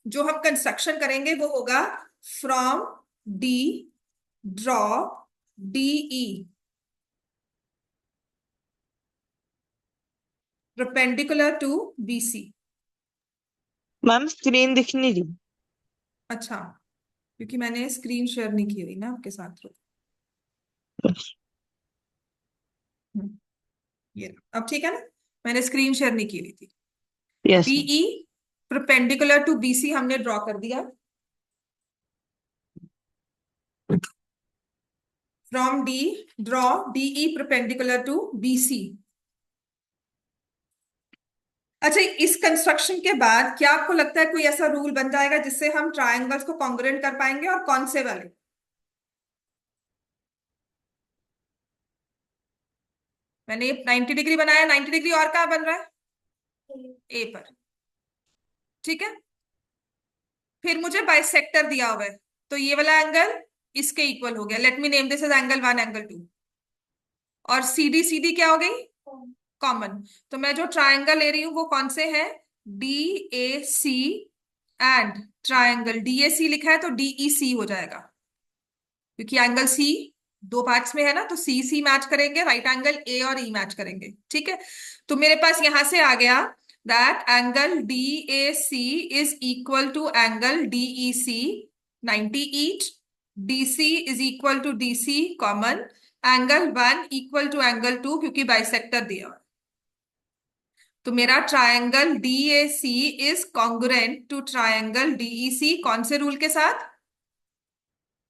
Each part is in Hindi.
जो हम कंस्ट्रक्शन करेंगे वो होगा from D draw DE perpendicular to BC. Ma'am screen दिख नहीं रही। अच्छा, क्योंकि मैंने स्क्रीन शेयर नहीं की हुई ना आपके साथ। हम्म, ये अब ठीक है ना, मैंने स्क्रीन शेयर नहीं की हुई थी। Yes ma'am. DE perpendicular to BC हमने ड्रॉ कर दिया। From D draw DE perpendicular to BC. अच्छा, इस कंस्ट्रक्शन के बाद क्या आपको लगता है कोई ऐसा रूल बन जाएगा जिससे हम ट्रायंगल्स को कॉन्ग्रुएंट कर पाएंगे, और कौन से वाले? मैंने ये 90 डिग्री बनाया, 90 डिग्री और कहाँ बन रहा है? ए पर। ठीक है, फिर मुझे बाइसेक्टर दिया हुआ है, तो ये वाला एंगल इसके इक्वल हो गया। Let me name this as angle 1, angle 2। और सीडी सीडी क्या हो गई? कॉमन। तो मैं जो ट्रायंगल ले रही हूं वो कौन से हैं? D A C and triangle D A C लिखा है तो डीई सी हो जाएगा, क्योंकि एंगल सी दो पार्ट्स में है ना, तो सी सी मैच करेंगे, राइट एंगल ए और ई मैच करेंगे। ठीक है, तो मेरे पास यहां से आ गया that angle D A C is equal to angle D E C 90 each. DC is equal to DC common, angle 1 equal to angle 2 क्योंकि बाइसेक्टर दिया हुआ है। तो मेरा triangle D A C is congruent to triangle D E C, कौन से रूल के साथ?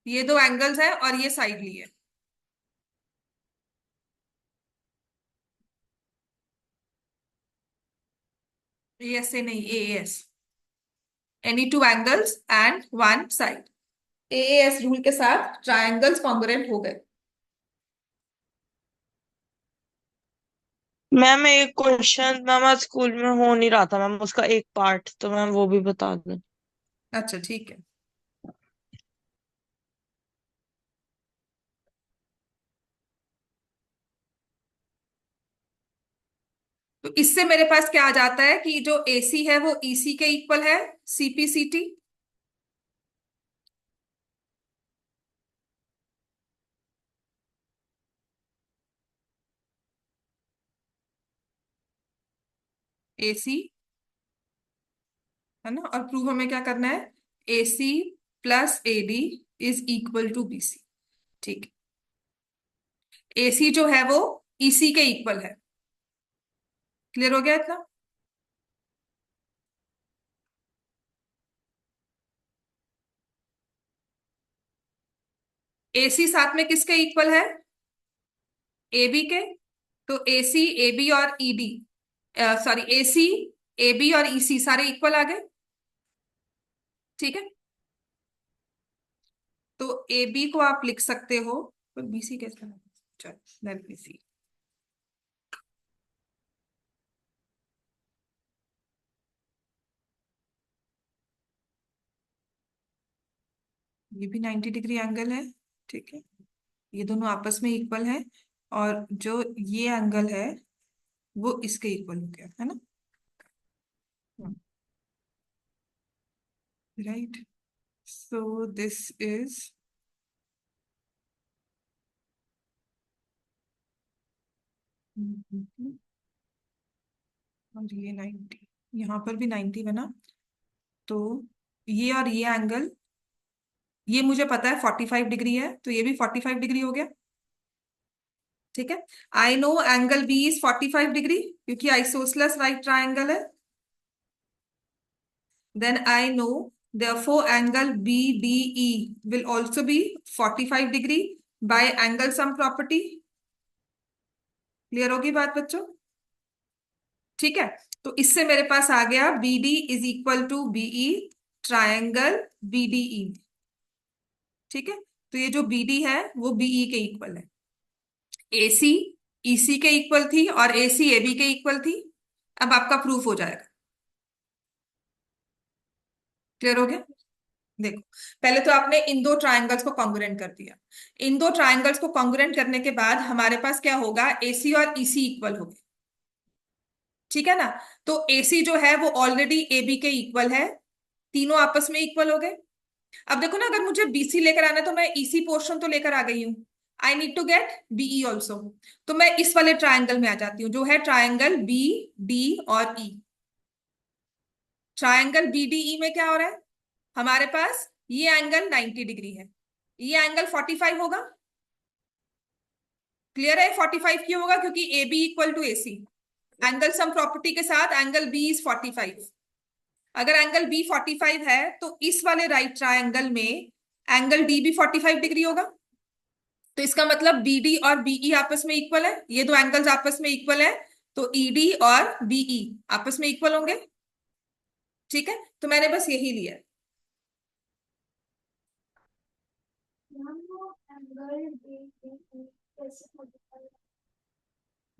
ये दो एंगल्स हैं और ये साइड ली है। ए एस से नहीं, A S, any two angles and one side. A S rule के साथ ट्रायंगल्स कॉन्ग्रुएंट हो गए। मैम एक क्वेश्चन मैम आज स्कूल में हो नहीं रहा था मैम, उसका एक पार्ट तो मैम वो भी बता दें। अच्छा ठीक है, तो इससे मेरे पास क्या आ जाता है कि जो एसी है वो ईसी के इक्वल है, सीपीसीटी। एसी है ना, और प्रूव हमें क्या करना है? AC plus AD is equal to BC. ठीक, एसी जो है वो ईसी के इक्वल है। क्लियर हो गया इतना? एसी साथ में किसके इक्वल है? एबी के। तो एसी एबी और ईडी, सॉरी एसी एबी और ईसी सारे इक्वल आ गए। ठीक है, तो एबी को आप लिख सकते हो, पर बीसी कैसे बना? चलो लेट मी सी। ये भी 90 डिग्री एंगल है। ठीक है, ये दोनों आपस में इक्वल है, और जो ये एंगल है वो इसके इक्वल हो गया है ना। राइट, सो दिस इज, और ये 90, यहाँ पर भी 90 बना। तो ये और ये एंगल, ये मुझे पता है 45 डिग्री है, तो ये भी 45 डिग्री हो गया। ठीक है, I know angle B is 45 degree क्योंकि आइसोसलेस राइट ट्राइंगल है। Then I know therefore angle BDE will also be 45 degree by angle sum property। Clear होगी बात बच्चों? ठीक है, तो इससे मेरे पास आ गया BD is equal to BE triangle BDE। ठीक है, तो ये जो BD है वो BE के इक्वल है। AC EC के इक्वल थी और AC AB के इक्वल थी। अब आपका प्रूफ हो जाएगा। क्लियर हो गया? देखो, पहले तो आपने इन दो ट्रायंगल्स को कॉन्ग्रुएंट कर दिया। इन दो ट्रायंगल्स को कॉन्ग्रुएंट करने के बाद हमारे पास क्या होगा? AC और EC इक्वल हो गए। ठीक है ना, तो AC जो है वो ऑलरेडी AB के इक्वल है, तीनों आपस में इक्वल हो गए। अब देखो ना, अगर मुझे बीसी लेकर आना है तो मैं ईसी पोर्शन तो लेकर आ गई हूँ। I need to get BE also. तो मैं इस वाले ट्राइंगल में आ जाती हूँ, जो है ट्राइंगल बी डी और ई। ट्राइंगल बी डी ई में क्या हो रहा है, हमारे पास ये एंगल 90 डिग्री है, ये एंगल 45 होगा। क्लियर है? 45 क्यों होगा? क्योंकि A B equal to A C. Angle sum property के साथ एंगल बी इज 45। अगर एंगल बी 45 है तो इस वाले राइट ट्राइंगल में एंगल डी भी 45 डिग्री होगा। तो इसका मतलब बी डी और बीई आपस में इक्वल है, ये दो एंगल्स आपस में इक्वल है। तो ईडी और बीई आपस में इक्वल होंगे। ठीक है, तो मैंने बस यही लिया है।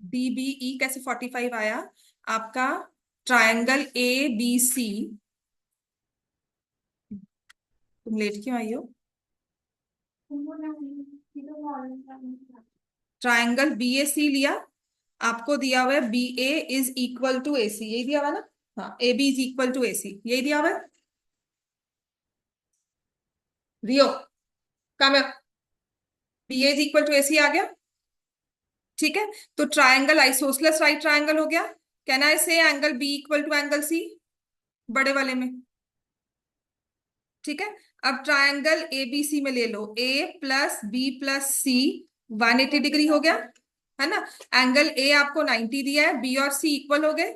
डीबीई कैसे 45 आया? आपका ट्रायंगल ए बी सी, तुम लेट क्यों आई हो? ट्रायंगल बी ए सी लिया, आपको दिया हुआ है B A is equal to A C, यही दिया हुआ है ना? हाँ, A B is equal to A C, यही दिया हुआ है। रियो, कम है, B A is equal to A C आ गया। ठीक है, तो ट्रायंगल आइसोसलेस राइट ट्रायंगल हो गया। Can I say angle B equal to angle C, बड़े वाले में। ठीक है, अब ट्रायंगल ए बी सी में ले लो, ए प्लस बी प्लस सी 180 डिग्री हो गया, है ना? एंगल ए आपको 90 दिया है, बी और सी इक्वल हो गए,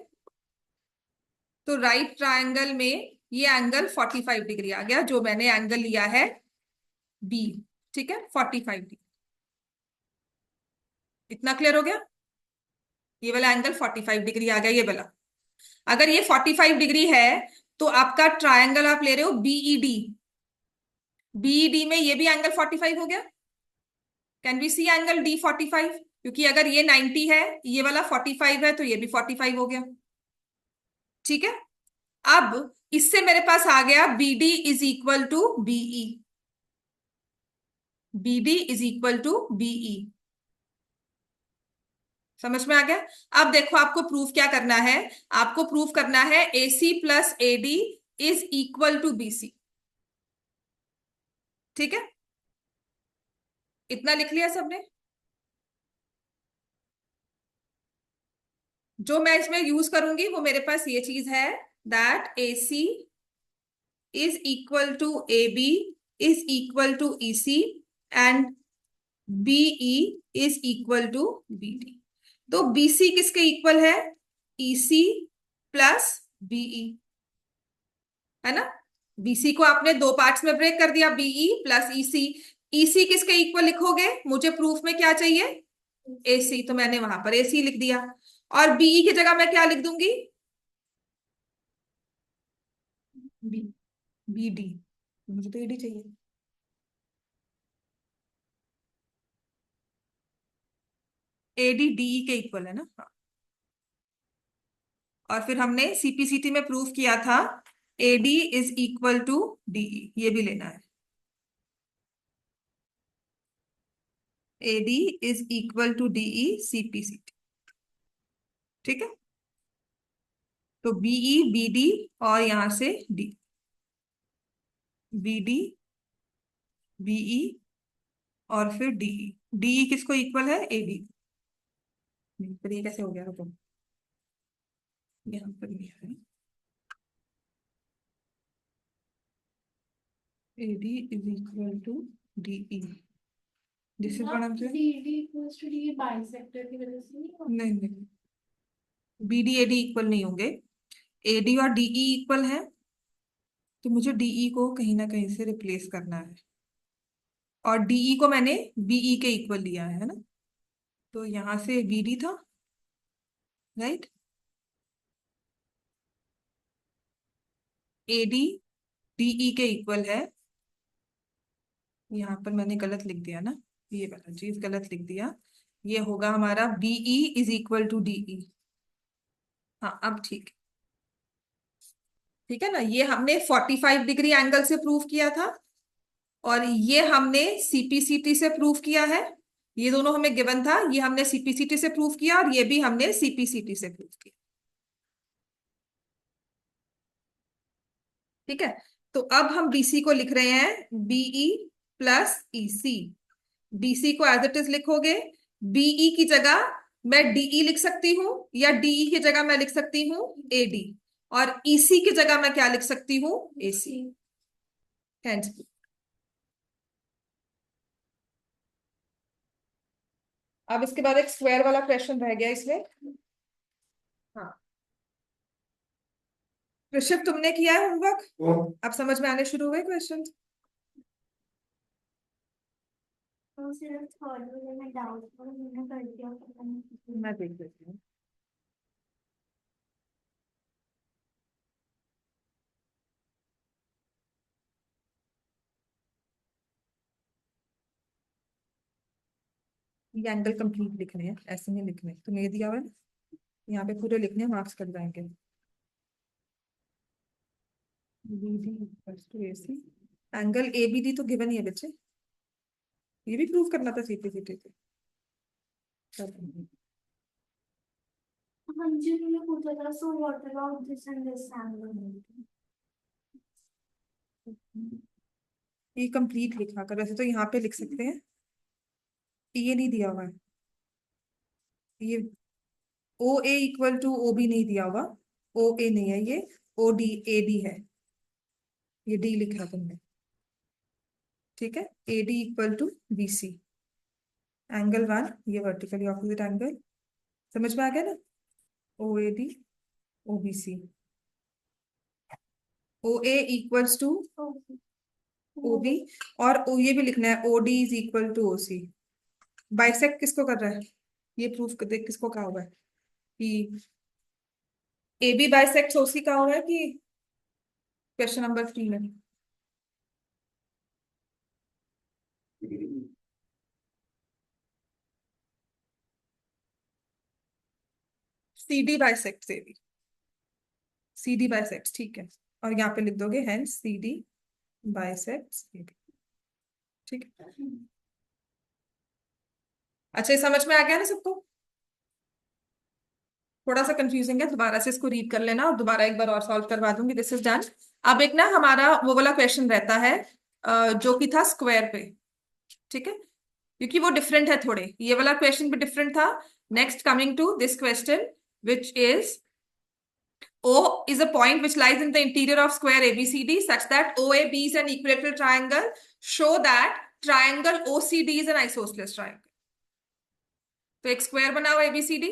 तो राइट ट्रायंगल में ये एंगल 45 डिग्री आ गया, जो मैंने एंगल लिया है बी। ठीक है, 45 डिग्री। इतना क्लियर हो गया? ये वाला एंगल 45 डिग्री आ गया, ये वाला। अगर ये 45 डिग्री है तो आपका ट्रायंगल आप ले रहे हो बीईडी, बीईडी में ये भी एंगल 45 हो गया। Can we see angle D 45? क्योंकि अगर ये 90 है, ये वाला 45 है, तो ये भी 45 हो गया। ठीक है, अब इससे मेरे पास आ गया B D is equal to BE, B D is equal to BE. समझ में आ गया? अब देखो, आपको प्रूफ क्या करना है? आपको प्रूफ करना है A C plus A D is equal to B C. ठीक है, इतना लिख लिया सबने? जो मैं इसमें यूज करूंगी वो मेरे पास ये चीज है, that A C is equal to A B is equal to E C and BE is equal to B D. तो बीसी किसके इक्वल है? ईसी प्लस बीई, है ना? बीसी को आपने दो पार्ट्स में ब्रेक कर दिया, बीई प्लस ईसी। ईसी किसके इक्वल लिखोगे? मुझे प्रूफ में क्या चाहिए? एसी, तो मैंने वहां पर एसी लिख दिया। और बीई की जगह मैं क्या लिख दूंगी? B, B D. मुझे तो एडी चाहिए। एडी डीई के इक्वल है ना? हाँ। और फिर हमने सीपीसीटी में प्रूफ किया था AD is equal to DE, ये भी लेना है। AD is equal to DE CPCT. ठीक है, तो बीई बीडी और यहां से डी, बीडी बीई और फिर डीई। डीई किसको इक्वल है? एडी। पर ये कैसे हो गया? रुको, यहाँ पर भी है AD is equal to DE, जिससे पढ़ा हमसे नहीं नहीं, बीडी एडी इक्वल नहीं होंगे, एडी और डीई इक्वल है, तो मुझे डीई को कहीं ना कहीं से रिप्लेस करना है। और डीई को मैंने बीई के इक्वल लिया है ना? तो यहां से बीडी था, राइट? एडी डीई के इक्वल है। यहाँ पर मैंने गलत लिख दिया ना, ये वाला चीज गलत लिख दिया। ये होगा हमारा BE is equal to DE. हाँ, अब ठीक। ठीक है ना, ये हमने 45 डिग्री एंगल से प्रूव किया था, और ये हमने सीपीसीटी से प्रूव किया है। ये दोनों हमें गिवन था, ये हमने सीपीसीटी से प्रूव किया, और ये भी हमने सीपीसीटी से प्रूव किया। ठीक है, तो अब हम बीसी को लिख रहे हैं बीई प्लस ईसी। बीसी को एज इट इज लिखोगे, बीई की जगह मैं डीई लिख सकती हूँ, या डीई की जगह मैं लिख सकती हूँ एडी, और ईसी की जगह मैं क्या लिख सकती हूँ, एसी। हैंड्स। अब इसके बाद एक स्क्वायर वाला क्वेश्चन रह गया इसमें। हाँ, ऋषभ तुमने किया है होमवर्क? अब समझ में आने शुरू हुए क्वेश्चन? तो सिर्फ थर्ड वाले में डाउट था, मैंने कर दिया, पता नहीं। मैं देख देती हूँ। ये एंगल कंप्लीट लिखने हैं, ऐसे नहीं लिखने, तुम्हें ये दिया हुआ है ना, यहाँ पे पूरे लिखने, मार्क्स कट जाएंगे। BD AC, एंगल ABD तो गिवन ही है बच्चे, ये भी प्रूव करना था सीधे सीधे। अंजलि ने पूछा था, so what about this and this angle? ये कंप्लीट लिखा कर, वैसे तो यहाँ पे लिख सकते हैं, ये नहीं दिया हुआ है, ये ओ ए इक्वल टू ओ बी नहीं दिया हुआ, ओ ए नहीं है ये, ओ डी ए डी है, ये डी लिखा तुमने। ठीक है, A D equal to B C, angle 1, ये वर्टिकली ऑपोजिट एंगल, समझ में आ गया ना? O A D, O B C, O A equals to O B, और ओ ये भी लिखना है, O D is equal to O C. Bisect किसको कर रहा है, ये प्रूफ कर देख, किसको कहा हुआ है कि ए बी बाइसेक्ट ओ सी कहा हुआ है कि क्वेश्चन नंबर 3 में? C D bisect A B, C D bisect, ठीक है, और यहाँ पे लिख दोगे hence C D bisect A B. ठीक है, अच्छा, ये समझ में आ गया ना सबको? थोड़ा सा कंफ्यूजिंग है, दोबारा से इसको रीड कर लेना, और दोबारा एक बार और सॉल्व करवा दूंगी, दिस इज डन। अब एक ना हमारा वो वाला क्वेश्चन रहता है, जो कि था स्क्वायर पे। ठीक है, क्योंकि वो डिफरेंट है थोड़े, ये वाला क्वेश्चन भी डिफरेंट था। Next coming to this question, which is O is a point which lies in the interior of square ABCD such that OAB is an equilateral triangle. Show that triangle OCD is an isosceles triangle. तो एक स्क्वायर बना हुआ ABCD,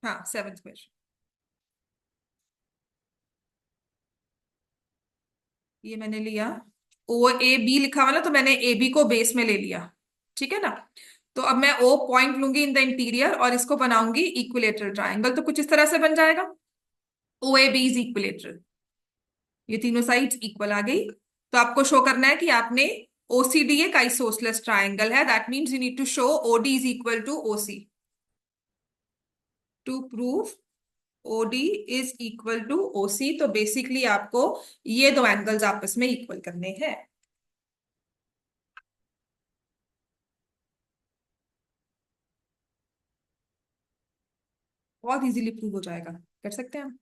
हाँ, 7th क्वेश्चन। ये मैंने लिया, ओ ए बी लिखा हुआ ना, तो मैंने ए बी को बेस में ले लिया। ठीक है ना? तो अब मैं ओ पॉइंट लूंगी इन द इंटीरियर और इसको बनाऊंगी इक्विलेटरल ट्राइंगल, तो कुछ इस तरह से बन जाएगा, ओ ए बी इज इक्विलेटरल, ये तीनों साइड्स इक्वल आ गई। तो आपको शो करना है कि आपने ओसीडी एक आइसोसेलेस ट्राइंगल है, that means you need to show OD is equal to OC. To prove OD is equal to OC, तो बेसिकली आपको ये दो एंगल्स आपस में इक्वल करने हैं। बहुत इजीली प्रूव हो जाएगा, कर सकते हैं हम।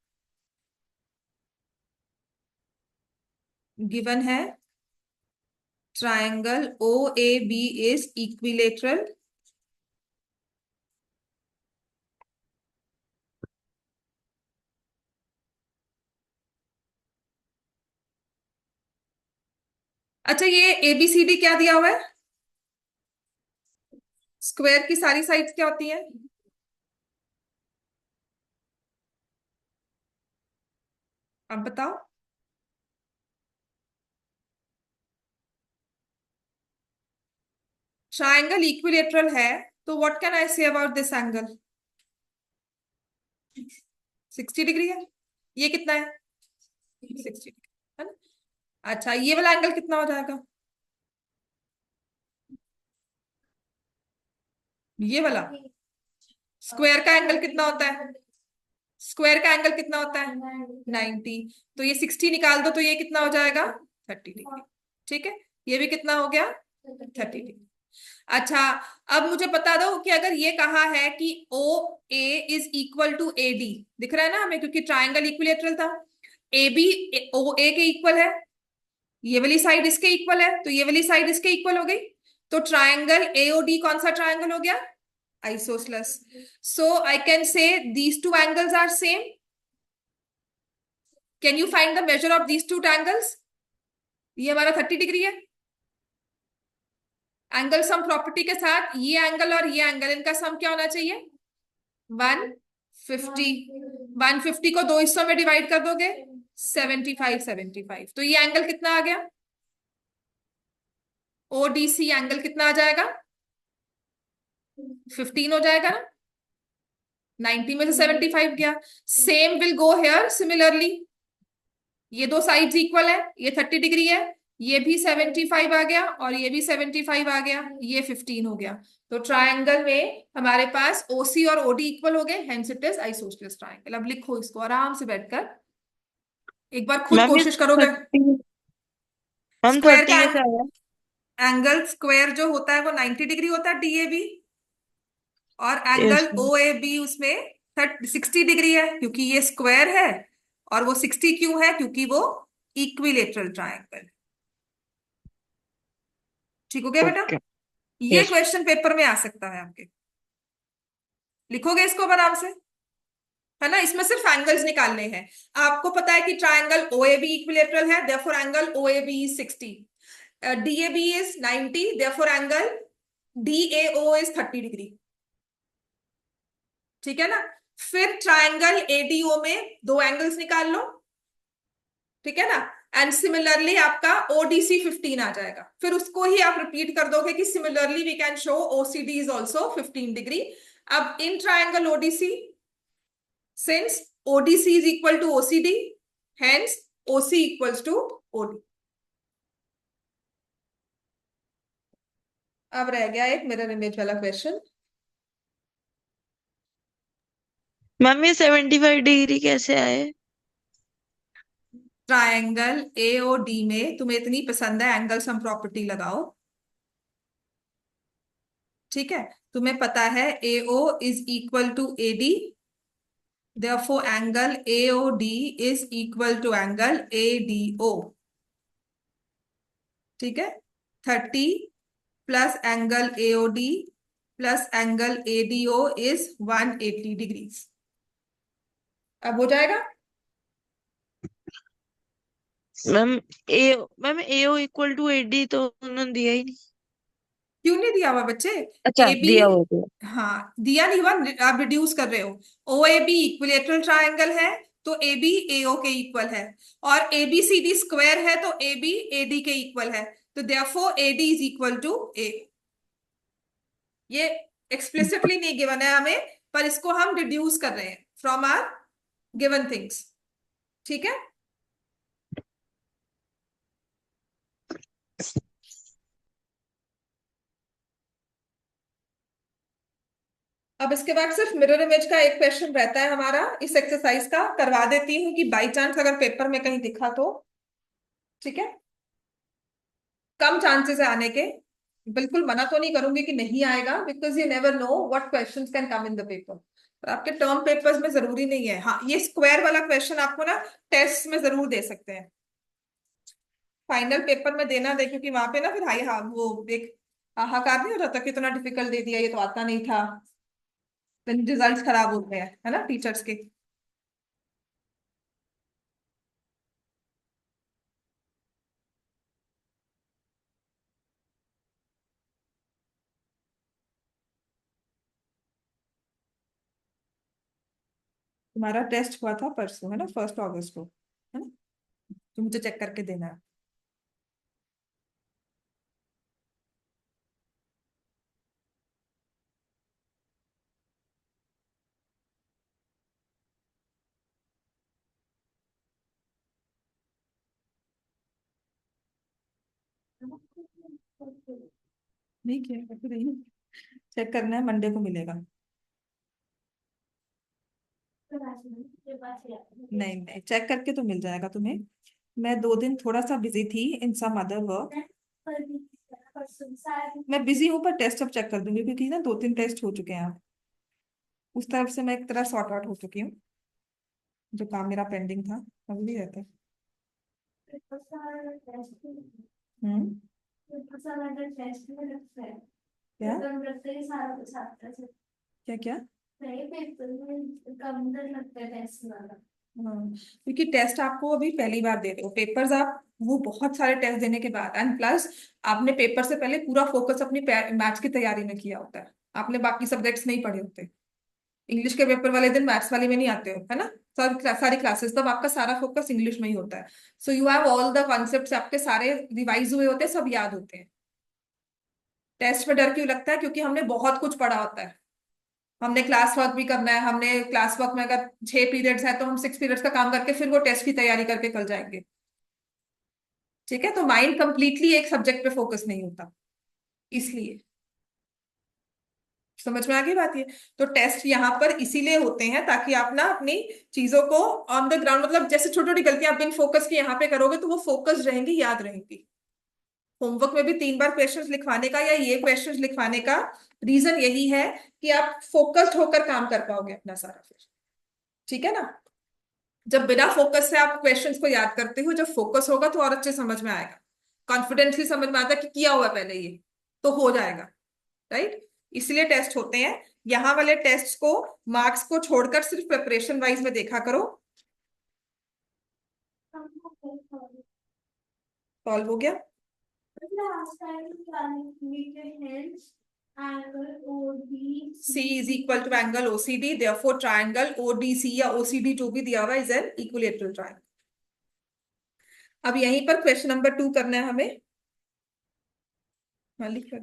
गिवन है triangle O A B is equilateral, अच्छा ये एबीसीडी क्या दिया हुआ है? स्क्वायर की सारी साइड्स क्या होती हैं? अब बताओ। ट्राइंगल इक्विलेटरल है, तो what can I say about this angle? 60 degree है। ये कितना है? 60 डिग्री, है ना? अच्छा, ये वाला एंगल कितना हो जाएगा? ये वाला स्क्वायर का एंगल कितना होता है? स्क्वायर का एंगल कितना होता है? 90। तो ये 60 निकाल दो, तो ये कितना हो जाएगा? 30 डिग्री। ठीक है, ये भी कितना हो गया? 30 डिग्री। अच्छा, अब मुझे बता दो कि अगर ये कहा है कि O A is equal to A D, दिख रहा है ना हमें, क्योंकि ट्राइंगल इक्विलेटरल था, ए बी ओ ए के इक्वल है, ये वाली साइड इसके इक्वल है, तो ये वाली साइड इसके इक्वल हो गई, तो ट्राइंगल एओडी कौन सा ट्राइंगल हो गया? Isosceles. So I can say these two angles are same. Can you find the measure of these two triangles? ये हमारा 30 डिग्री है. एंगल सम प्रॉपर्टी के साथ ये एंगल और ये एंगल, इनका सम क्या होना चाहिए? 150. 150 को दो हिस्सों में डिवाइड कर दोगे, 75 75. तो ये एंगल कितना आ गया? ओडीसी एंगल कितना आ जाएगा? 15 हो जाएगा ना. 90 में से 75 गया. Same will go here similarly. ये दो साइड्स इक्वल है, ये 30 डिग्री है, ये भी 75 आ गया और ये भी 75 आ गया, ये 15 हो गया. तो ट्रायंगल में हमारे पास ओसी और ओडी इक्वल हो गए, hence it is isosceles triangle. अब लिखो इसको आराम से बैठकर, एक बार खुद मैम ये कोशिश करोगे. 30, मैम स्क्वायर 30 का कैसे आया? एंगल स्क्वायर जो होता है वो 90 डिग्री होता है, डीएबी. और yes angle O A B उसमें 60 डिग्री है, क्योंकि ये स्क्वायर है. और वो 60 क्यों है? क्योंकि वो इक्विलेटरल ट्रायंगल. ठीक हो गया बेटा? ओके. ये यस. क्वेश्चन पेपर में आ सकता है आपके. लिखोगे इसको आराम से, है ना. इसमें सिर्फ एंगल्स निकालने हैं. आपको पता है कि triangle O A B equilateral है, therefore angle O A B is 60. DAB is 90, therefore angle DAO is 30 degree. ठीक है ना. फिर ट्रायंगल एडीओ में दो एंगल्स निकाल लो. ठीक है ना. एंड सिमिलरली आपका ओडीसी 15 आ जाएगा. फिर उसको ही आप रिपीट कर दोगे कि similarly we can show OCD is also 15 degree. अब in triangle ODC, since ODC is equal to OCD, hence OC equals to OD. अब रह गया एक मिरर इमेज वाला क्वेश्चन. मैम ये 75 डिग्री कैसे आए? ट्रायंगल एओडी में तुम्हें इतनी पसंद है एंगल सम प्रॉपर्टी लगाओ. ठीक है. तुम्हें पता है AO is equal to AD, therefore angle AOD is equal to angle ADO. ठीक है. 30 plus angle AOD plus angle ADO is 180 degrees. अब हो जाएगा. Ma'am a ma'am AO equal to AD तो उन्होंने दिया ही नहीं. क्यों नहीं दिया हुआ बच्चे? अच्छा ए बी, दिया हो गया. हाँ दिया नहीं हुआ, आप रिड्यूस कर रहे हो. O A B equilateral triangle है, तो ए बी एओ के इक्वल है. और A B C D square है, तो ए बी ए डी के इक्वल है. तो therefore A D is equal to A. ये एक्सप्लिसिटली नहीं गिवन है हमें, पर इसको हम रिड्यूस कर रहे हैं फ्रॉम आर गिवन थिंग्स. ठीक है. अब इसके बाद सिर्फ मिरर इमेज का एक क्वेश्चन रहता है हमारा इस एक्सरसाइज का. करवा देती हूँ कि बाई चांस अगर पेपर में कहीं दिखा तो. ठीक है. कम चांसेस है आने के. बिल्कुल मना तो नहीं करूंगी कि नहीं आएगा, because you never know what questions can come in the paper. पर आपके टर्म पेपर्स में जरूरी नहीं है. हाँ, ये स्क्वायर वाला क्वेश्चन आपको ना टेस्ट में जरूर दे सकते हैं. फाइनल पेपर में देना दे, क्योंकि वहां पे ना फिर हाई हाँ वो एक हाहाकार नहीं हो जाता कि इतना डिफिकल्ट दे दिया, ये तो आता नहीं था. रिजल्ट खराब होते हैं, है ना, टीचर्स के. तुम्हारा टेस्ट हुआ था परसों, है ना, 1 अगस्त को, है ना. तो मुझे चेक करके देना है. नहीं किया है, फिर नहीं. चेक करना है, मंडे को मिलेगा. नहीं नहीं, चेक करके तो मिल जाएगा तुम्हें. मैं 2 दिन थोड़ा सा बिजी थी इन सम अदर वर्क. मैं बिजी हूँ, पर टेस्ट अब चेक कर दूंगी, क्योंकि ना 2-3 टेस्ट हो चुके हैं। उस तरफ से मैं एक तरह सॉर्ट आउट हो चुकी हूँ। जो काम मेरा पेंडिंग था अभी भी रहता है। हम्म। क्या क्या क्या? हाँ, क्योंकि टेस्ट आपको अभी पहली बार दे रहे हो, पेपर्स आप वो बहुत सारे टेस्ट देने के बाद, एंड प्लस आपने पेपर से पहले पूरा फोकस अपनी मैथ्स की तैयारी में किया होता है। आपने बाकी सब्जेक्ट्स नहीं पढ़े होते। इंग्लिश के पेपर वाले दिन मैथ्स वाले में नहीं आते हो, है ना? सारी क्लासेस तब आपका सारा फोकस इंग्लिश में ही होता है। So you have all the concepts आपके सारे रिवाइज हुए होते हैं, सब याद होते हैं। टेस्ट में डर क्यों लगता है? क्योंकि हमने बहुत कुछ पढ़ा होता है। हमने क्लास वर्क भी करना है। हमने क्लास वर्क में अगर 6 पीरियड्स है तो हम 6 पीरियड्स का काम करके फिर वो टेस्ट की तैयारी करके कल जाएंगे। ठीक है, तो माइंड कंप्लीटली एक सब्जेक्ट पे फोकस नहीं होता, इसलिए। समझ में आ गई बात? ये तो टेस्ट यहाँ पर इसीलिए होते हैं ताकि आप ना अपनी चीजों को ऑन द ग्राउंड, मतलब जैसे छोटी छोटी गलतियां आप बिन फोकस की यहाँ पे करोगे तो वो फोकस रहेंगी, याद रहेंगी। होमवर्क में भी 3 बार क्वेश्चंस लिखवाने का या ये क्वेश्चंस लिखवाने का रीजन यही है कि आप फोकस्ड होकर काम कर पाओगे अपना सारा फिर। ठीक है ना? जब बिना फोकस से आप क्वेश्चंस को याद करते हो, जब फोकस होगा तो और अच्छे समझ में आएगा। कॉन्फिडेंटली समझ में आता है कि किया हुआ है पहले, ये तो हो जाएगा। राइट? इसलिए टेस्ट होते हैं। यहाँ वाले टेस्ट को, मार्क्स को छोड़कर सिर्फ प्रिपरेशन वाइज में देखा करो। सॉल्व हो गया? C is equal to angle OCD, therefore triangle ODC या OCD जो भी दिया हुआ is an equilateral triangle। अब यहीं पर क्वेश्चन नंबर 2 करना है हमें। हाँ, लिख लो।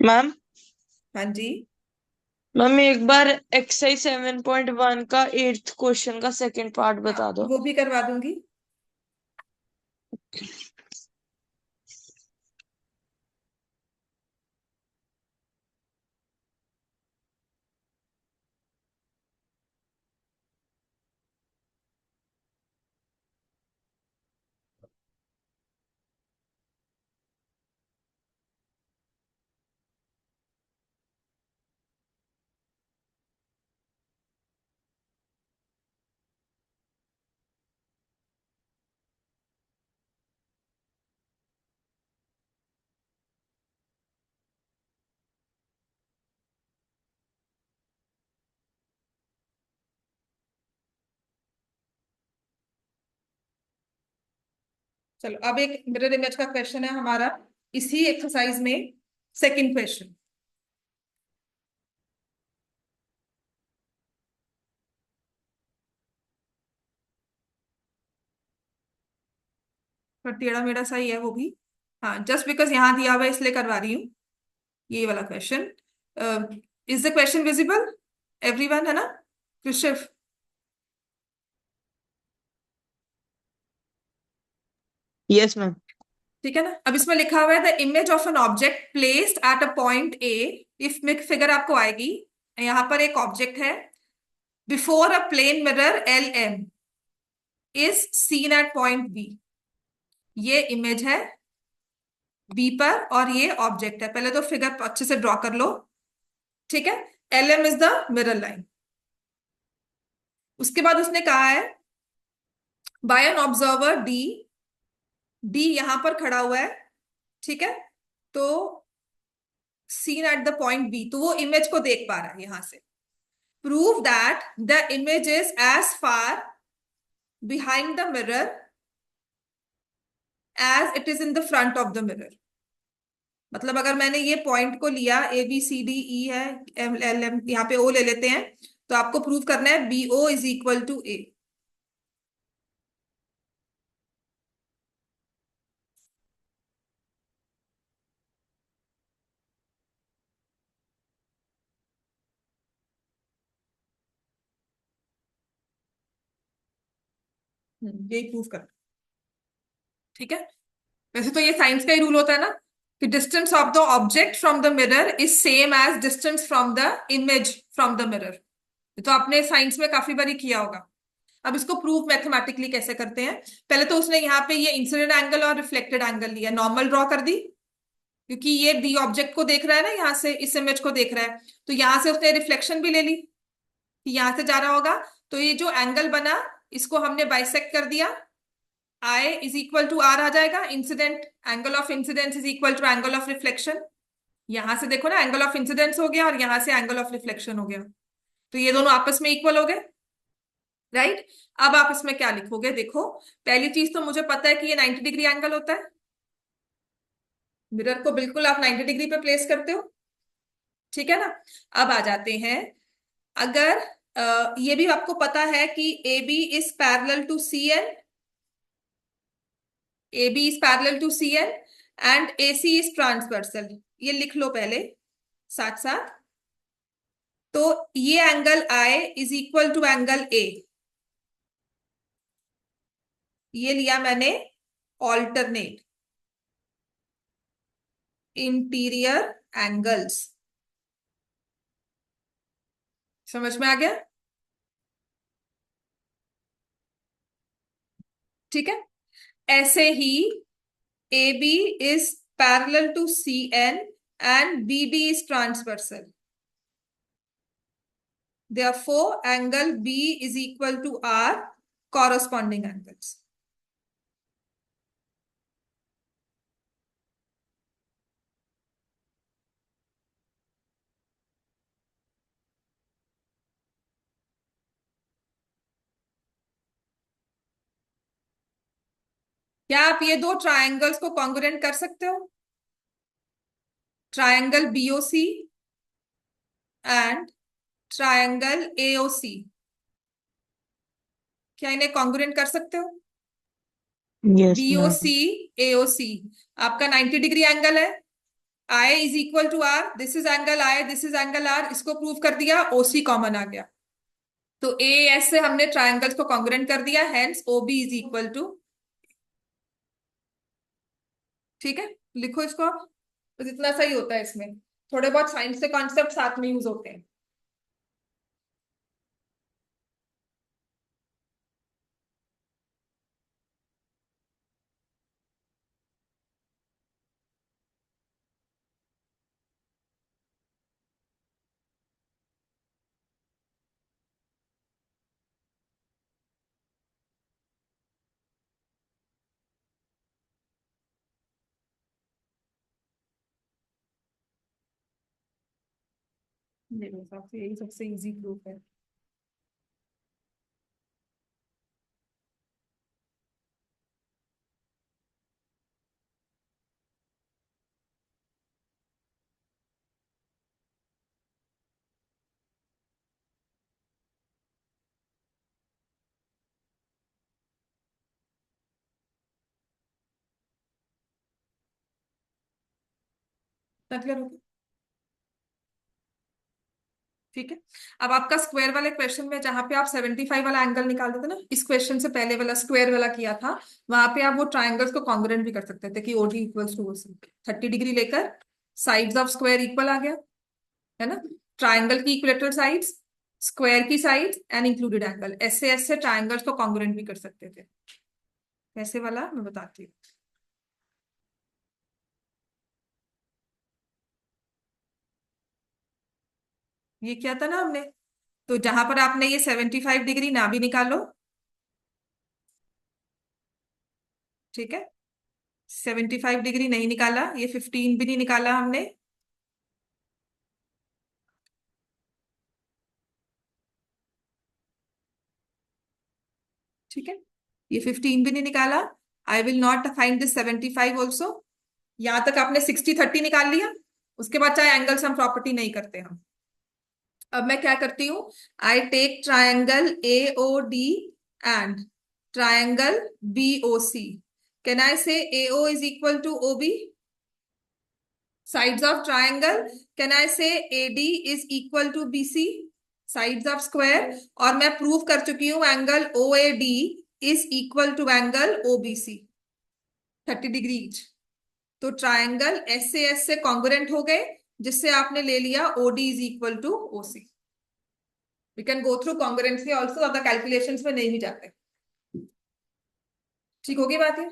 मैम हाँ जी। मैम एक बार एक्सरसाइज 7.1 का 8th क्वेश्चन का सेकंड पार्ट बता हाँ, दो। वो भी करवा दूंगी। चलो, अब एक मिरर इमेज का क्वेश्चन है हमारा, इसी एक्सरसाइज में सेकंड क्वेश्चन। पर टेढ़ा मेढ़ा सा ही है वो भी। हाँ, जस्ट बिकॉज यहाँ दिया हुआ है इसलिए करवा रही हूँ ये वाला question. Is the question visible everyone, है ना? Krishiv, yes ma'am. ठीक है ना? अब इसमें लिखा हुआ है the image of an object placed at a point A. If में फिगर आपको आएगी, यहाँ पर एक ऑब्जेक्ट है before a plane mirror L M is seen at point B. ये इमेज है बी पर और ये ऑब्जेक्ट है। पहले तो फिगर अच्छे से ड्रॉ कर लो। ठीक है, L M is the mirror line. उसके बाद उसने कहा है by an observer D. D यहां पर खड़ा हुआ है, ठीक है? तो seen at the point B, तो वो इमेज को देख पा रहा है यहां से। Prove that the image is as far behind the mirror as it is in the front of the mirror. मतलब अगर मैंने ये पॉइंट को लिया, ए बी सी डी ई है, एम एल एम, यहाँ पे ओ ले लेते हैं, तो आपको प्रूव करना है B O is equal to A. यही प्रूव कर। ठीक है, वैसे तो ये साइंस का ही रूल होता है ना कि distance of the object from the mirror is same as distance from the image from the mirror. तो आपने साइंस में काफी बारी किया होगा। अब इसको प्रूव मैथमेटिकली कैसे करते हैं? पहले तो उसने यहाँ पे ये इंसिडेंट एंगल और रिफ्लेक्टेड एंगल लिया, नॉर्मल ड्रॉ कर दी। क्योंकि ये डी ऑब्जेक्ट को देख रहा है ना, यहाँ से इस इमेज को देख रहा है, तो यहाँ से उसने रिफ्लेक्शन भी ले ली कि यहाँ से जा रहा होगा। तो ये जो एंगल बना, इसको हमने बाइसेक्ट कर दिया, I is equal to R आ जाएगा, incident angle of incidence is equal to angle of reflection. यहां से देखो ना, एंगल ऑफ इंसिडेंस हो गया और यहां से एंगल ऑफ रिफ्लेक्शन हो गया, तो ये दोनों आपस में इक्वल हो गए, राइट। अब आप इसमें क्या लिखोगे, देखो पहली चीज तो मुझे पता है कि ये 90 डिग्री एंगल होता है, मिरर को बिल्कुल आप 90 डिग्री पे प्लेस करते हो, ठीक है ना। अब आ जाते हैं, अगर ये भी आपको पता है कि A B is parallel to C N, A B is parallel to C N and A C is transversal, ये लिख लो पहले साथ साथ। तो ये angle I is equal to angle A, ये लिया मैंने ऑल्टरनेट इंटीरियर एंगल्स, समझ में आ गया, ठीक है। ऐसे ही A B is parallel to C N and B D is transversal, therefore angle B is equal to R corresponding angles। क्या आप ये दो ट्रायंगल्स को कॉन्ग्रुएंट कर सकते हो, triangle BOC and triangle AOC, क्या इन्हें कॉन्ग्रुएंट कर सकते हो? Yes ma'am. बीओसी एओसी आपका 90 डिग्री एंगल है, I is equal to R, this is angle I, this is angle R, इसको प्रूव कर दिया, ओसी कॉमन आ गया, तो ए एस से हमने ट्रायंगल्स को कॉन्ग्रुएंट कर दिया, hence O B is equal to, ठीक है। लिखो इसको आप, बस इतना सही होता है, इसमें थोड़े बहुत साइंस के कॉन्सेप्ट साथ में यूज होते हैं। मेरे हिसाब से यही सबसे इजी प्रूफ है। क्लियर हो गया, ठीक है। अब आपका स्क्वायर वाले क्वेश्चन में जहां पे आप 75 वाला एंगल निकालते थे ना, इस क्वेश्चन से पहले वाला स्क्वायर वाला किया था, वहां पे आप वो ट्राइंगल्स को कॉन्ग्रुएंट भी कर सकते थे कि OD equals to OC, 30 degree लेकर साइड्स ऑफ स्क्वायर इक्वल आ गया, है ना। ट्राइंगल की इक्विलेटरल साइड्स, स्क्वायर की साइड्स एंड इंक्लूडेड एंगल, ऐसे ऐसे ट्राइंगल्स को कॉन्ग्रुएंट भी कर सकते थे। ऐसे वाला मैं बताती हूँ, ये किया था ना हमने, तो जहां पर आपने ये 75 डिग्री ना भी निकालो, ठीक है, 75 डिग्री नहीं निकाला, ये 15 भी नहीं निकाला हमने, ठीक है, ये 15 भी नहीं निकाला, I will not find this 75 also. यहां तक आपने 60-30 निकाल लिया, उसके बाद चाहे एंगल्स हम प्रॉपर्टी नहीं करते हम। अब मैं क्या करती हूँ, I take triangle A O D and triangle B O C, can I say A O is equal to O B, sides of triangle, can I say AD is equal to BC, sides of square, और मैं प्रूव कर चुकी हूं angle OAD is equal to angle OBC 30 degree each. तो ट्राइंगल ऐसे ऐसे कॉन्ग्रुएंट हो गए, जिससे आपने ले लिया OD is equal to OC। We can go through congruency also, ज्यादा कैलकुलेशंस में नहीं भी जाते, ठीक होगी बात है।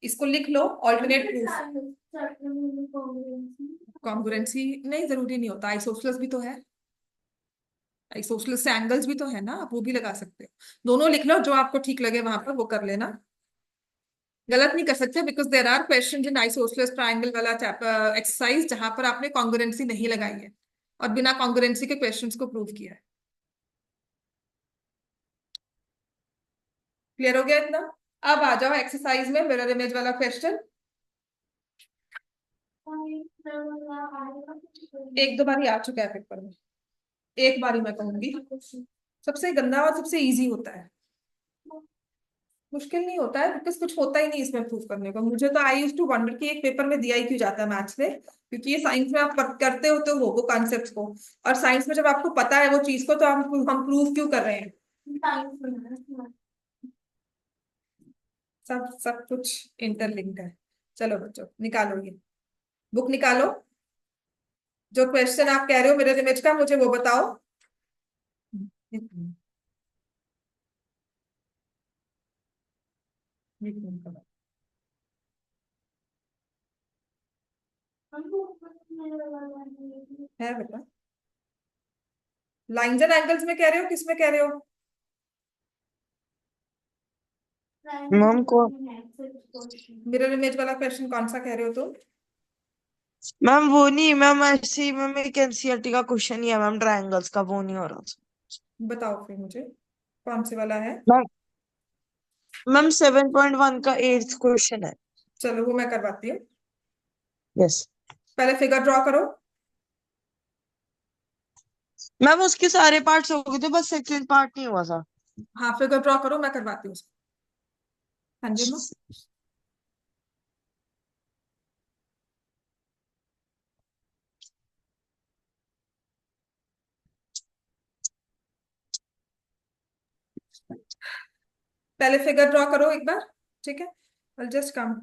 इसको लिख लो, ऑल्टरनेट प्रूफ। कॉन्ग्रुएंसी नहीं, जरूरी नहीं होता, आइसोसेलेस भी तो है, आइसोसेलेस से एंगल्स भी तो है ना, आप वो भी लगा सकते हो। दोनों लिख लो, जो आपको ठीक लगे वहां पर वो कर लेना, गलत नहीं कर सकते, because there are question in isosceles triangle वाला एक्सरसाइज जहां पर आपने कॉन्ग्रुएंसी नहीं लगाई है और बिना कॉन्ग्रुएंसी के क्वेश्चंस को प्रूव किया है। क्लियर हो गया इतना? अब आ जाओ एक्सरसाइज में मिरर इमेज वाला क्वेश्चन। एक दो बार आ चुका है पेपर में, एक बार ही मैं कहूंगी। सबसे गंदा और सबसे इजी होता है, मुश्किल नहीं होता है, बिकॉज कुछ होता ही नहीं इसमें प्रूव करने को। मुझे तो आई यूज टू वंडर कि एक पेपर में दिया ही क्यों जाता है मैथ्स में, क्योंकि ये साइंस में आप करते होते हो वो कॉन्सेप्ट को, और साइंस में जब आपको पता है वो चीज को, तो हम प्रूव क्यों कर रहे हैं? सब सब कुछ इंटरलिंक्ड है। चलो बच्चों निकालो, ये बुक निकालो, जो क्वेश्चन आप कह रहे हो मिरर इमेज का मुझे वो बताओ। है बेटा, लाइंस एंड एंगल्स में कह रहे हो, किस में कह रहे हो? मैम को मिरर इमेज वाला क्वेश्चन कौन सा कह रहे हो तुम? मैम वो नहीं मैम, ऐसे ही मैम एक एनसीईआरटी का क्वेश्चन ही है मैम, ट्रायंगल्स का, वो नहीं हो रहा था। बताओ फिर मुझे कौन से वाला है। मैम मैम 7.1 का 8th क्वेश्चन है। चलो वो मैं करवाती हूँ, यस पहले फिगर ड्रॉ करो। मैम उसके सारे पार्ट्स हो गए थे, बस सेकंड पार्ट नहीं हुआ था। हाँ फिगर ड्रॉ करो, मैं करवाती हूँ उसको। हाँ जी माँ। पहले फिगर ड्रॉ करो एक बार, ठीक है, जस्ट कम।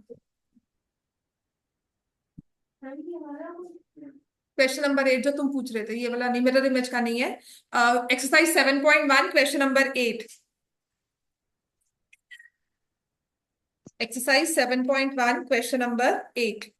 क्वेश्चन नंबर 8 जो तुम पूछ रहे थे, ये वाला नहीं, मिरर इमेज का नहीं है। Exercise 7.1 question number 8। Exercise 7.1 question number 8।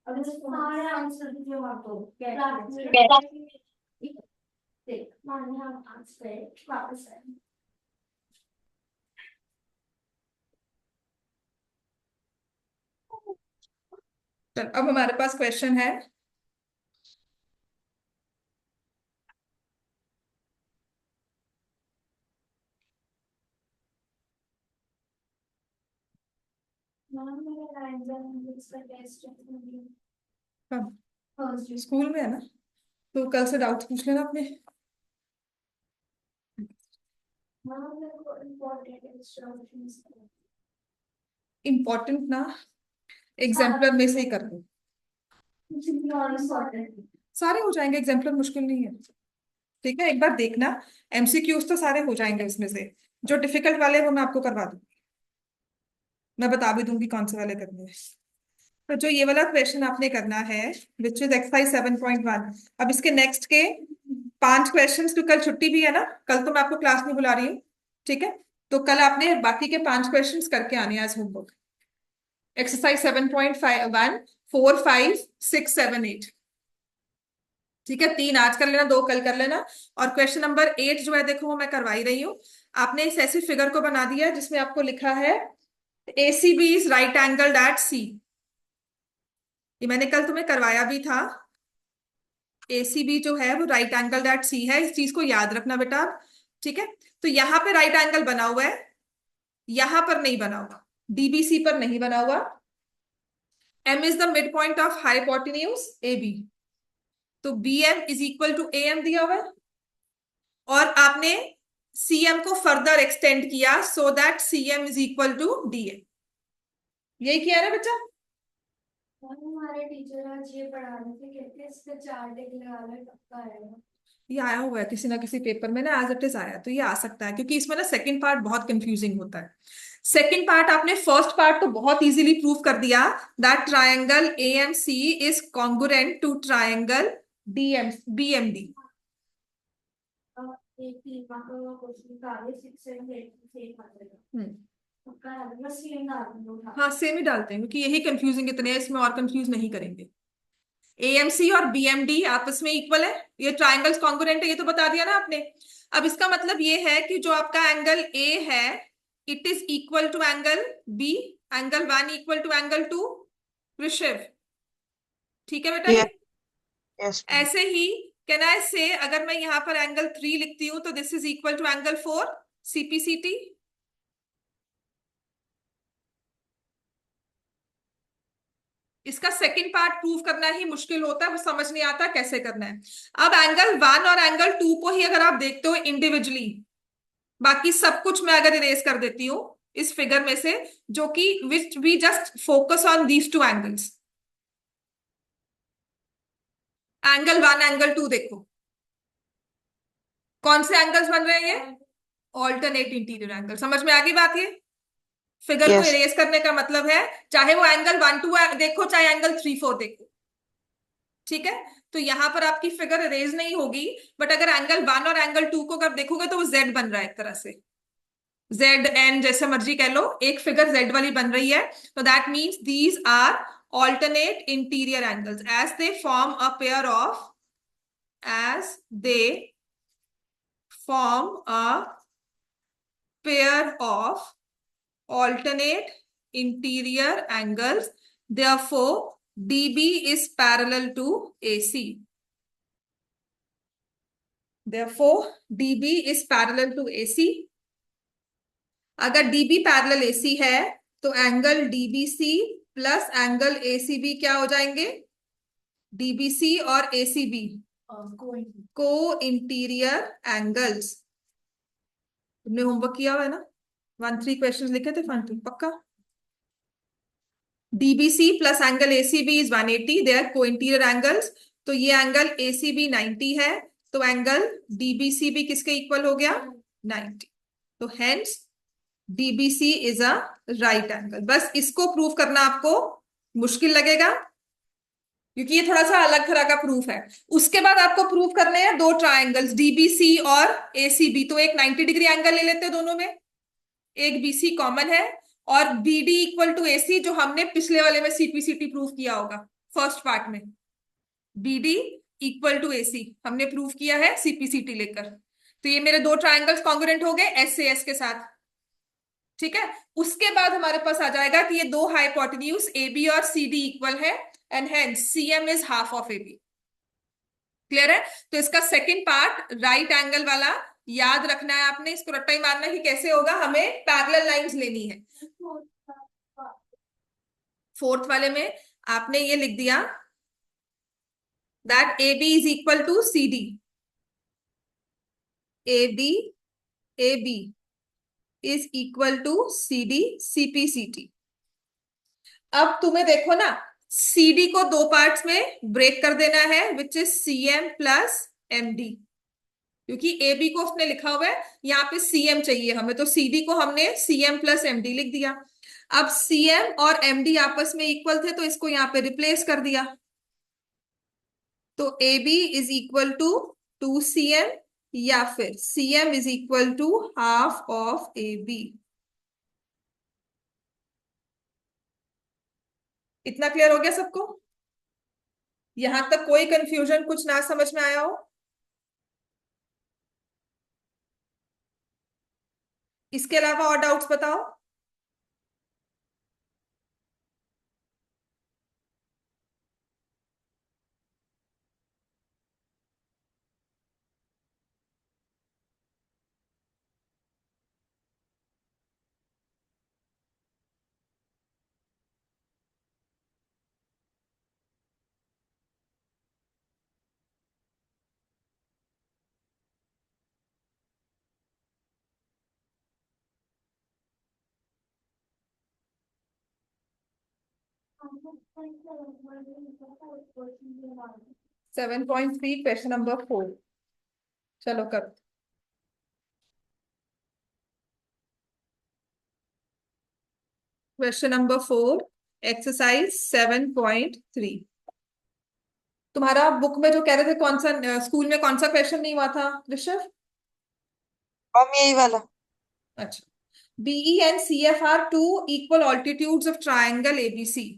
अब सारे आंसर जो आपको देख माने हम आंसर वापस आए। अब हमारे पास क्वेश्चन है, कब? स्कूल में है ना, तो कल से डाउट्स पूछ लेना अपने। इम्पोर्टेंट ना, एग्जाम्पलर में से ही कर दो। सारे हो जाएंगे, एग्जाम्पल मुश्किल नहीं है। ठीक है, एक बार देखना, एमसीक्यूज तो सारे हो जाएंगे उसमें से। जो डिफिकल्ट वाले हैं वो मैं आपको करवा दूंगी, मैं बता भी दूंगी कौन से वाले करने हैं। तो जो ये वाला क्वेश्चन आपने करना है, विच इज एक्सरसाइज 7.1, अब इसके नेक्स्ट के 5 क्वेश्चन, तो कल छुट्टी भी है ना, कल तो मैं आपको क्लास नहीं बुला रही हूँ। ठीक है, तो कल आपने बाकी के 5 क्वेश्चन करके आने हैं एज होमवर्क। एक्सरसाइज 7.1, 4, 5, 6, 7, 8। ठीक है, 3 आज कर लेना, 2 कल कर लेना। और क्वेश्चन नंबर 8 जो है देखो, वो मैं करवाई रही हूँ। आपने इस ऐसी फिगर को बना दिया है जिसमें आपको लिखा है ACB is right angle at C। ये मैंने कल तुम्हें करवाया भी था। ACB जो है वो राइट एंगल एट C है, इस चीज को याद रखना बेटा। ठीक है, तो यहां पे राइट एंगल बना हुआ है, यहां पर नहीं बना हुआ, DBC पर नहीं बना हुआ। M is the mid point of hypotenuse AB, तो BM is equal to AM दिया हुआ है, और आपने CM को फर्दर एक्सटेंड किया so that CM is equal to DM। यही किया ना बच्चा? हमारे टीचर आज ये पढ़ा रहे थे, कहते हैं इस पे 4 टिक लगा लो पक्का आएगा। ये आया हुआ है किसी ना किसी पेपर में ना, एज इट इज आया, तो ये आ सकता है, क्योंकि इसमें ना सेकंड पार्ट बहुत कंफ्यूजिंग होता है। सेकंड पार्ट आपने फर्स्ट पार्ट तो बहुत इजीली प्रूव कर दिया, that triangle AMC is congruent to triangle BMD। एक तीन का क्वेश्चन का 6 7 8 सेम आ जाएगा। पक्का है, बस सेम डाल दूंगा। हाँ, सेम ही डालते हैं, क्योंकि यही कंफ्यूजिंग इतने हैं, इसमें और कंफ्यूज नहीं करेंगे। AMC और BMD आपस में इक्वल है, ये ट्राइंगल्स कॉन्ग्रुएंट है, ये तो बता दिया ना आपने। अब इसका मतलब ये है कि जो आपका एंगल A है, it is equal to angle B, angle 1 equal to angle 2। Rishabh, ठीक है बेटा? यस ये यस ऐसे ही कैन आई से, अगर मैं यहां पर एंगल 3 लिखती हूं तो this is equal to angle 4, CPCT। इसका सेकंड पार्ट प्रूव करना ही मुश्किल होता है, वो समझ नहीं आता कैसे करना है। अब एंगल 1 और एंगल 2 को ही अगर आप देखते हो इंडिविजुअली, बाकी सब कुछ मैं अगर इरेज कर देती हूं इस फिगर में से, जो कि which we just focus on these 2 angles. Angle 1, angle 2 देखो, कौन से एंगल्स बन रहे हैं? ये ऑल्टरनेट इंटीरियर एंगल। समझ में आ गई बात? ये फिगर को यस इरेज करने का मतलब है, चाहे वो एंगल 1 2 देखो, चाहे एंगल 3 4 देखो। ठीक है, तो यहां पर आपकी फिगर इरेज नहीं होगी, बट अगर एंगल 1 और एंगल 2 को अगर देखोगे तो वो Z बन रहा है एक तरह से, ZN जैसे मर्जी कह लो, एक फिगर Z वाली बन रही है। तो that means these are alternate interior angles as they form a pair of, as they form a pair of alternate interior angles, therefore DB is parallel to AC, therefore DB is parallel to AC। अगर DB पैरेलल AC है तो angle DBC plus angle ACB क्या हो जाएंगे? DBC और ACB को इंटीरियर एंगल्स। तुमने होमवर्क किया हुआ है ना, 1 3 क्वेश्चन लिखे थे 1 2 पक्का। DBC plus angle ACB is 180, they are co interior angles. तो ये एंगल ACB 90 है, तो एंगल DBC भी किसके इक्वल हो गया? 90। तो hence DBC is a right angle. बस इसको प्रूव करना आपको मुश्किल लगेगा, क्योंकि ये थोड़ा सा अलग तरह का प्रूफ है। उसके बाद आपको प्रूफ करने हैं 2 ट्राइंगल्स, DBC और ACB। तो एक 90 डिग्री एंगल ले लेते हैं दोनों में, एक BC कॉमन है, और BD इक्वल टू AC, जो हमने पिछले वाले में CPCT प्रूफ किया होगा फर्स्ट पार्ट में। BD इक्वल टू AC हमने प्रूफ किया है CPCT लेकर। तो ये मेरे 2 ट्राइंगल्स कॉन्ग्रुएंट हो गए S से S के साथ। ठीक है, उसके बाद हमारे पास आ जाएगा कि ये 2 हाइपोटेन्यूज AB और CD इक्वल है, and hence CM is half of AB। Clear है? तो इसका सेकंड पार्ट राइट एंगल वाला याद रखना है आपने, इसको रट्टा ही मारना है कि कैसे होगा, हमें पैरेलल लाइंस लेनी है। फोर्थ वाले में आपने ये लिख दिया that AB is equal to CD, AB is equal to CD CPCT। अब तुम्हें देखो ना, CD को दो पार्ट्स में ब्रेक कर देना है, which is CM plus MD, क्योंकि AB को उसने लिखा हुआ है, यहाँ पे CM चाहिए हमें, तो CD को हमने CM प्लस MD लिख दिया। अब CM और MD आपस में इक्वल थे, तो इसको यहाँ पे रिप्लेस कर दिया, तो AB is equal to 2CM, या फिर CM is equal to half of AB। इतना क्लियर हो गया सबको? यहां तक कोई कंफ्यूजन, कुछ ना समझ में आया हो? इसके अलावा और डाउट्स बताओ। 7.3 क्वेश्चन नंबर 4, चलो कर। Question number 4, exercise 7.3। तुम्हारा बुक में जो कह रहे थे, कौन सा स्कूल में कौन सा क्वेश्चन नहीं हुआ था ऋषभ? हम यही वाला। अच्छा, BE and CF are two equal altitudes of triangle ABC।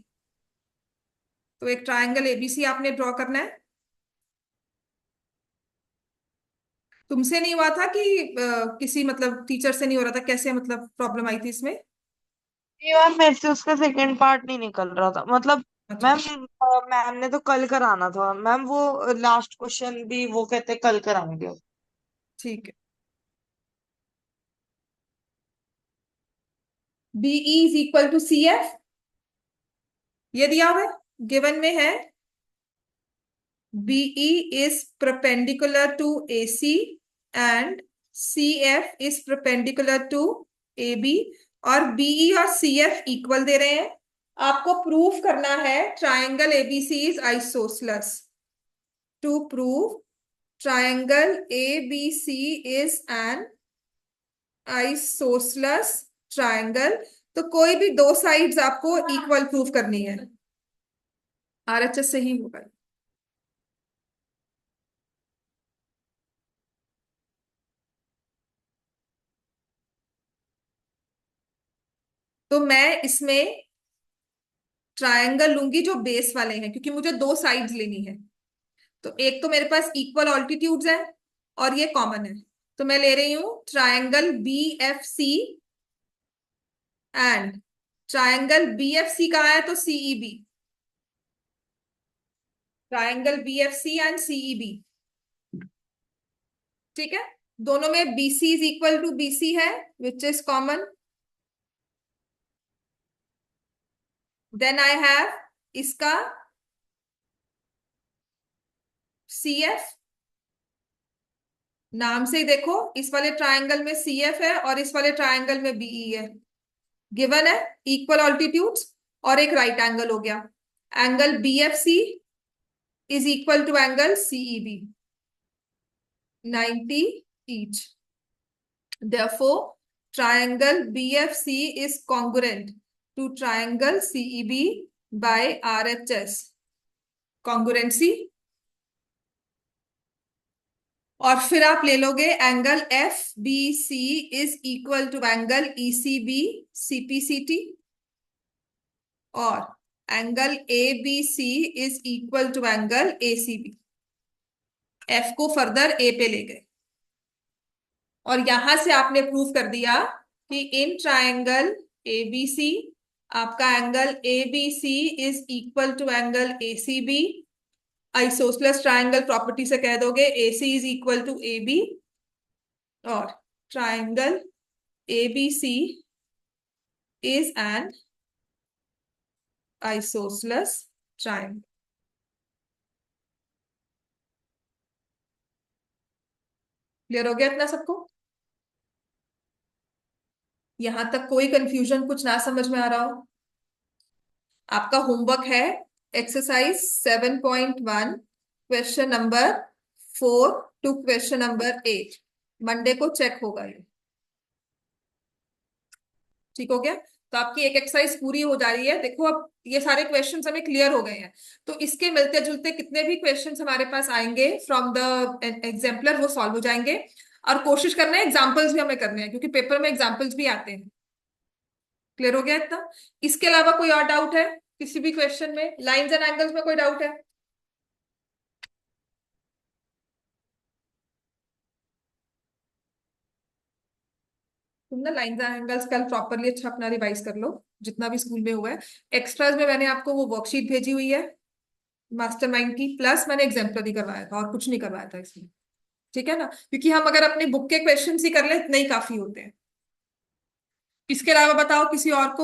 तो एक ट्रायंगल ABC आपने ड्रॉ करना है। तुमसे नहीं हुआ था कि किसी मतलब टीचर से नहीं हो रहा था? कैसे मतलब प्रॉब्लम आई थी इसमें? ये बार मेरे से उसका सेकंड पार्ट नहीं निकल रहा था, मतलब अच्छा, मैम मैम ने तो कल कराना था मैम, वो लास्ट क्वेश्चन भी वो कहते कल कराएंगे। ठीक है। BE is equal to CF, ये दिया हुआ है, गिवन में है। BE is perpendicular to AC and CF is perpendicular to AB, और BE और CF इक्वल दे रहे हैं। आपको प्रूफ करना है triangle ABC is isosceles. To prove triangle ABC is an isosceles triangle, तो कोई भी दो साइड्स आपको इक्वल प्रूफ करनी है। RHS से ही होगा। तो मैं इसमें ट्रायंगल लूंगी जो बेस वाले हैं, क्योंकि मुझे दो साइड्स लेनी है। तो एक तो मेरे पास इक्वल ऑल्टीट्यूड्स है, और ये कॉमन है, तो मैं ले रही हूं triangle BFC and triangle BFC कहाँ है? तो CEB। Triangle BFC and CEB, ठीक है। दोनों में BC is equal to BC है, which is common. Then I have इसका CF। नाम से ही देखो, इस वाले ट्रायंगल में CF है और इस वाले ट्रायंगल में BE है। गिवन है इक्वल ऑल्टीट्यूड्स, और एक राइट एंगल हो गया। Angle BFC is equal to angle CEB, 90 each। Therefore, triangle BFC is congruent to triangle CEB by RHS। Congruency. और फिर आप ले लोगे angle FBC is equal to angle ECB CPCT, और angle ABC is equal to angle ACB। F को फर्दर A पे ले गए, और यहां से आपने प्रूव कर दिया कि इन ट्रायंगल ABC आपका angle ABC is equal to angle ACB। Isosceles triangle property से कह दोगे AC is equal to AB, और triangle ABC is an isosceles triangle. Clear हो गया इतना सबको? यहां तक कोई कंफ्यूजन, कुछ ना समझ में आ रहा हो? आपका होमवर्क है exercise 7.1 question number 4 to question number 8 Monday को चेक होगा ये। ठीक हो गया? तो आपकी एक एक्सरसाइज पूरी हो जा रही है। देखो अब ये सारे क्वेश्चंस हमें क्लियर हो गए हैं, तो इसके मिलते जुलते कितने भी क्वेश्चंस हमारे पास आएंगे फ्रॉम द एग्जाम्पलर वो सॉल्व हो जाएंगे। और कोशिश करना है एग्जाम्पल्स भी हमें करने हैं, क्योंकि पेपर में एग्जाम्पल्स भी आते हैं। क्लियर हो गया इतना? इसके अलावा कोई और डाउट है किसी भी क्वेश्चन में? लाइंस एंड एंगल्स में कोई डाउट है? तुम ना लाइंस एंड एंगल्स कल प्रॉपरली अच्छा अपना रिवाइज कर लो, जितना भी स्कूल में हुआ है। एक्स्ट्राज में मैंने आपको वो वर्कशीट भेजी हुई है मास्टरमाइंड की, प्लस मैंने एग्जाम्पलरी करवाया था और कुछ नहीं करवाया था इसमें। ठीक है ना? क्योंकि हम अगर अपनी बुक के क्वेश्चन ही कर ले इतने ही काफी होते हैं। इसके अलावा बताओ किसी और को